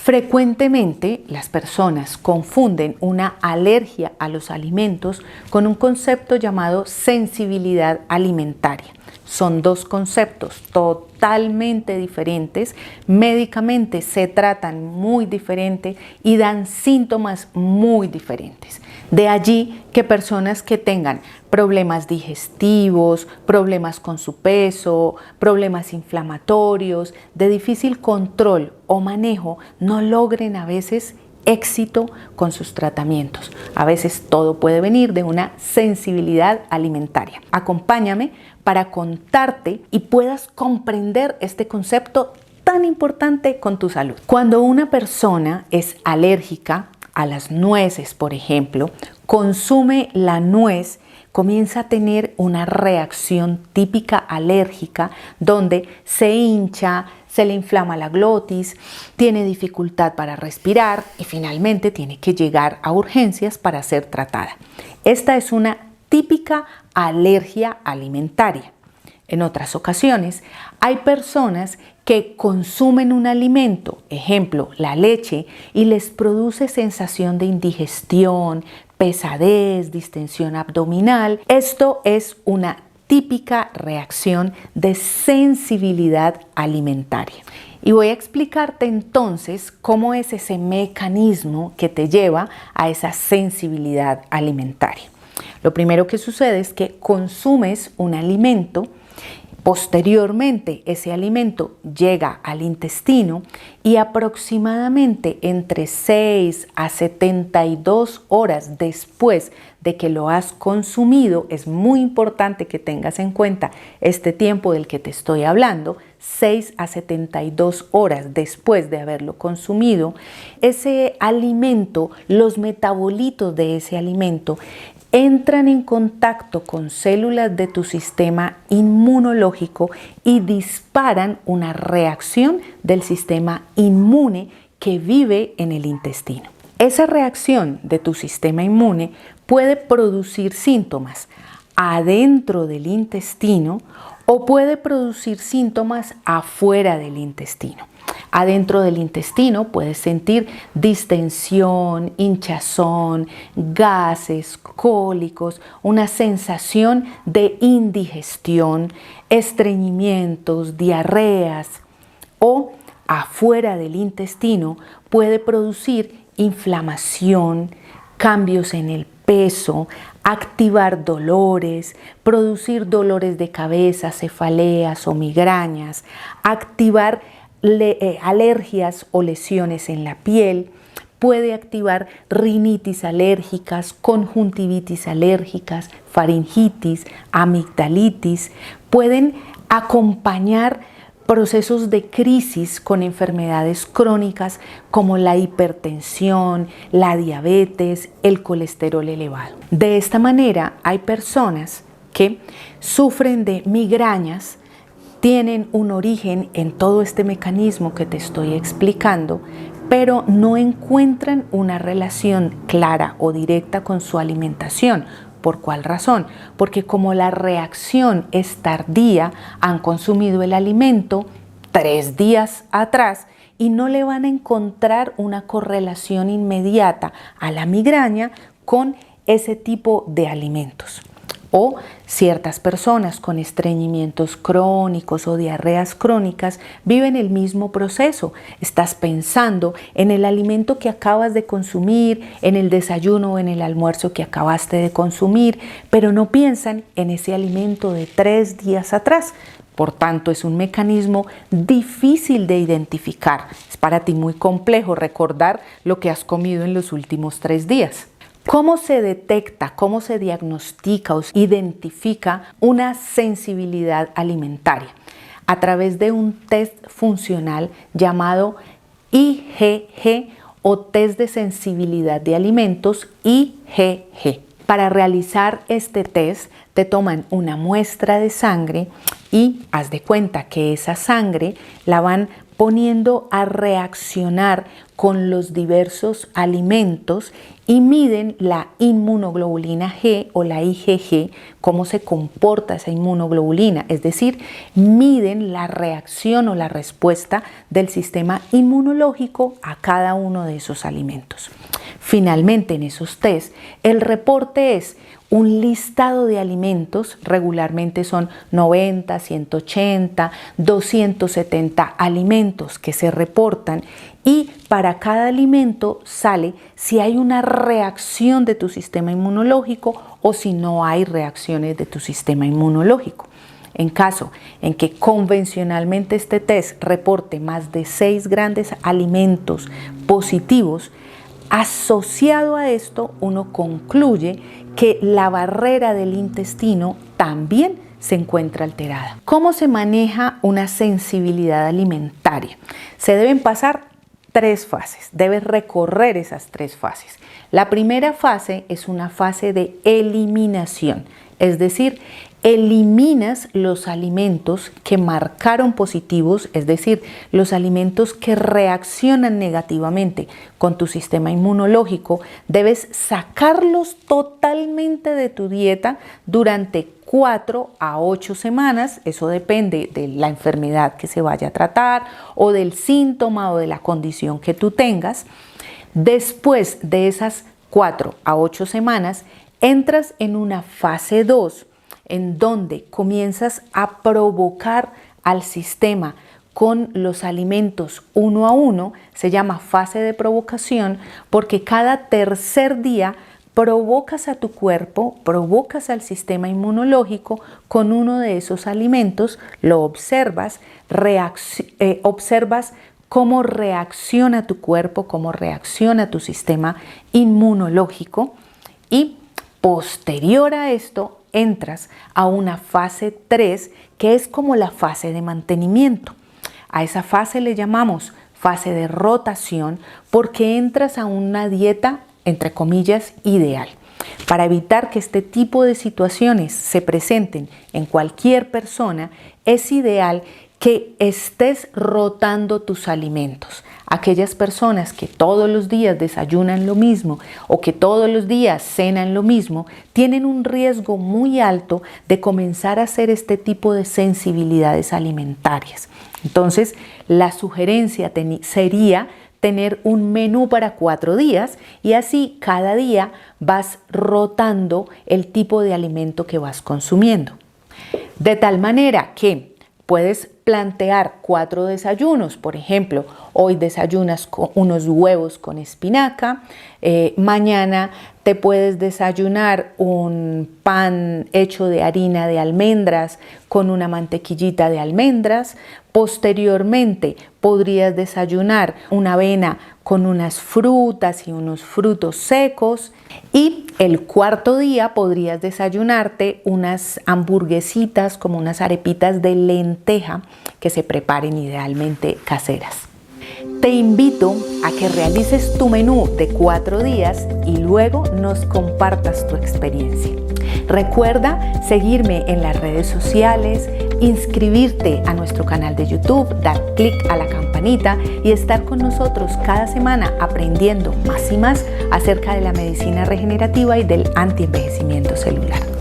Frecuentemente las personas confunden una alergia a los alimentos con un concepto llamado sensibilidad alimentaria. Son dos conceptos totalmente diferentes, médicamente se tratan muy diferente y dan síntomas muy diferentes. De allí que personas que tengan problemas digestivos, problemas con su peso, problemas inflamatorios, de difícil control o manejo, no logren a veces éxito con sus tratamientos. A veces todo puede venir de una sensibilidad alimentaria. Acompáñame para contarte y puedas comprender este concepto tan importante con tu salud. Cuando una persona es alérgica a las nueces, por ejemplo, consume la nuez, comienza a tener una reacción típica alérgica donde se hincha, se le inflama la glotis, tiene dificultad para respirar y finalmente tiene que llegar a urgencias para ser tratada. Esta es una típica alergia alimentaria. En otras ocasiones, hay personas que consumen un alimento, ejemplo, la leche, y les produce sensación de indigestión, pesadez, distensión abdominal. Esto es una típica reacción de sensibilidad alimentaria. Y voy a explicarte entonces cómo es ese mecanismo que te lleva a esa sensibilidad alimentaria. Lo primero que sucede es que consumes un alimento. Posteriormente, ese alimento llega al intestino y aproximadamente entre 6 a 72 horas después de que lo has consumido, es muy importante que tengas en cuenta este tiempo del que te estoy hablando, 6 a 72 horas después de haberlo consumido, ese alimento, los metabolitos de ese alimento, entran en contacto con células de tu sistema inmunológico y disparan una reacción del sistema inmune que vive en el intestino. Esa reacción de tu sistema inmune puede producir síntomas adentro del intestino o puede producir síntomas afuera del intestino. Adentro del intestino puedes sentir distensión, hinchazón, gases, cólicos, una sensación de indigestión, estreñimientos, diarreas. O afuera del intestino puede producir inflamación, cambios en el peso, activar dolores, producir dolores de cabeza, cefaleas o migrañas, activar alergias o lesiones en la piel, puede activar rinitis alérgicas, conjuntivitis alérgicas, faringitis, amigdalitis, pueden acompañar procesos de crisis con enfermedades crónicas como la hipertensión, la diabetes, el colesterol elevado. De esta manera hay personas que sufren de migrañas, tienen un origen en todo este mecanismo que te estoy explicando, pero no encuentran una relación clara o directa con su alimentación. ¿Por cuál razón? Porque como la reacción es tardía, han consumido el alimento 3 días atrás y no le van a encontrar una correlación inmediata a la migraña con ese tipo de alimentos. O ciertas personas con estreñimientos crónicos o diarreas crónicas viven el mismo proceso. Estás pensando en el alimento que acabas de consumir, en el desayuno o en el almuerzo que acabaste de consumir, pero no piensan en ese alimento de 3 días atrás. Por tanto, es un mecanismo difícil de identificar. Es para ti muy complejo recordar lo que has comido en los últimos 3 días. ¿Cómo se detecta, cómo se diagnostica o se identifica una sensibilidad alimentaria? A través de un test funcional llamado IgG o test de sensibilidad de alimentos IgG. Para realizar este test te toman una muestra de sangre y haz de cuenta que esa sangre la van poniendo a reaccionar con los diversos alimentos y miden la inmunoglobulina G o la IgG, cómo se comporta esa inmunoglobulina, es decir, miden la reacción o la respuesta del sistema inmunológico a cada uno de esos alimentos. Finalmente, en esos test, el reporte es un listado de alimentos, regularmente son 90, 180, 270 alimentos que se reportan, y para cada alimento sale si hay una reacción de tu sistema inmunológico o si no hay reacciones de tu sistema inmunológico. En caso en que convencionalmente este test reporte más de 6 grandes alimentos positivos, asociado a esto, uno concluye que la barrera del intestino también se encuentra alterada. ¿Cómo se maneja una sensibilidad alimentaria? Se deben pasar 3 fases, debes recorrer esas 3 fases. La primera fase es una fase de eliminación, es decir, eliminas los alimentos que marcaron positivos, es decir, los alimentos que reaccionan negativamente con tu sistema inmunológico, debes sacarlos totalmente de tu dieta durante 4 a 8 semanas, eso depende de la enfermedad que se vaya a tratar o del síntoma o de la condición que tú tengas. Después de esas 4 a 8 semanas, entras en una fase 2, en donde comienzas a provocar al sistema con los alimentos uno a uno. Se llama fase de provocación porque cada tercer día provocas a tu cuerpo, provocas al sistema inmunológico con uno de esos alimentos, lo observas, observas cómo reacciona tu cuerpo, cómo reacciona tu sistema inmunológico, y posterior a esto entras a una fase 3, que es como la fase de mantenimiento. A esa fase le llamamos fase de rotación porque entras a una dieta, entre comillas, ideal. Para evitar que este tipo de situaciones se presenten en cualquier persona, es ideal que estés rotando tus alimentos. Aquellas personas que todos los días desayunan lo mismo o que todos los días cenan lo mismo, tienen un riesgo muy alto de comenzar a hacer este tipo de sensibilidades alimentarias. Entonces, la sugerencia sería tener un menú para 4 días y así cada día vas rotando el tipo de alimento que vas consumiendo. De tal manera que puedes plantear 4 desayunos. Por ejemplo, hoy desayunas con unos huevos con espinaca, mañana te puedes desayunar un pan hecho de harina de almendras con una mantequillita de almendras. Posteriormente podrías desayunar una avena con unas frutas y unos frutos secos, y el cuarto día podrías desayunarte unas hamburguesitas como unas arepitas de lenteja que se preparen idealmente caseras. Te invito a que realices tu menú de 4 días y luego nos compartas tu experiencia. Recuerda seguirme en las redes sociales, inscribirte a nuestro canal de YouTube, dar clic a la campanita y estar con nosotros cada semana aprendiendo más y más acerca de la medicina regenerativa y del antienvejecimiento celular.